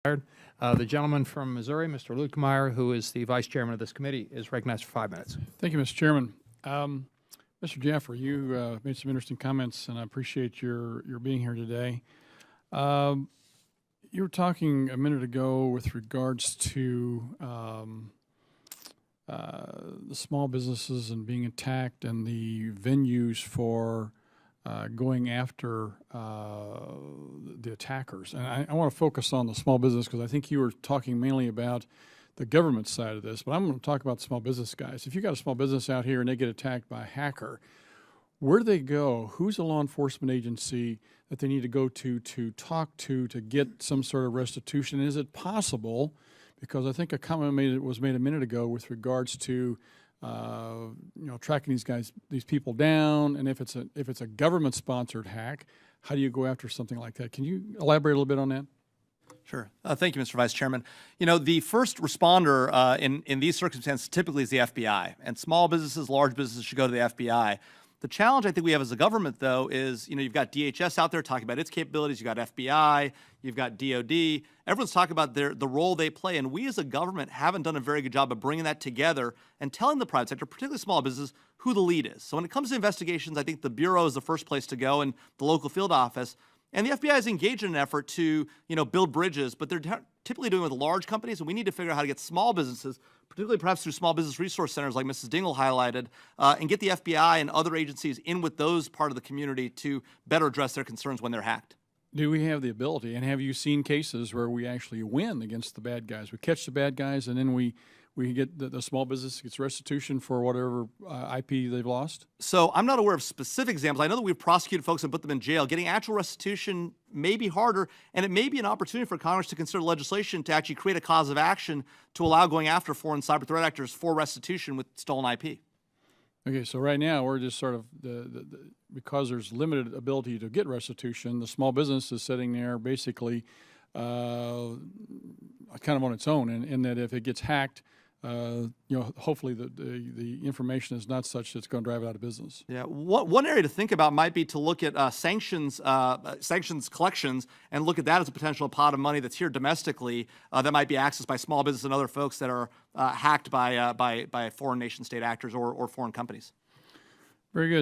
The gentleman from Missouri, Mr. Leutkemeyer, who is the vice chairman of this committee, is recognized for 5 minutes. Thank you, Mr. Chairman. Mr. Jaffer, you made some interesting comments, and I appreciate your being here today. You were talking a minute ago with regards to the small businesses and being attacked and the venues for going after the attackers. And I want to focus on the small business because I think you were talking mainly about the government side of this, but I'm going to talk about the small business guys. If you got a small business out here and they get attacked by a hacker, where do they go? Who's a law enforcement agency that they need to go to talk to get some sort of restitution? Is it possible, because I think a comment was made a minute ago with regards to tracking these people down, and if it's a government-sponsored hack, how do you go after something like that? Can you elaborate a little bit on that? Sure. Thank you, Mr. Vice Chairman. You know, the first responder in these circumstances typically is the FBI, and small businesses, large businesses should go to the FBI. The challenge I think we have as a government, though, is, you've got DHS out there talking about its capabilities. You've got FBI. You've got DOD. Everyone's talking about the role they play, and we as a government haven't done a very good job of bringing that together and telling the private sector, particularly small businesses, who the lead is. So when it comes to investigations, I think the Bureau is the first place to go, and the local field office. And the FBI is engaged in an effort to, build bridges, but they're typically doing it with large companies, and we need to figure out how to get small businesses, particularly perhaps through small business resource centers like Mrs. Dingle highlighted, and get the FBI and other agencies in with those part of the community to better address their concerns when they're hacked. Do we have the ability, and have you seen cases where we actually win against the bad guys? We catch the bad guys, and then we get the small business gets restitution for whatever IP they've lost? So I'm not aware of specific examples. I know that we've prosecuted folks and put them in jail. Getting actual restitution may be harder, and it may be an opportunity for Congress to consider legislation to actually create a cause of action to allow going after foreign cyber threat actors for restitution with stolen IP. Okay, so right now we're just sort of, because there's limited ability to get restitution, the small business is sitting there basically kind of on its own, in that if it gets hacked, hopefully the information is not such that it's going to drive it out of business. Yeah, one area to think about might be to look at sanctions collections, and look at that as a potential pot of money that's here domestically that might be accessed by small business and other folks that are hacked by foreign nation state actors or foreign companies. Very good.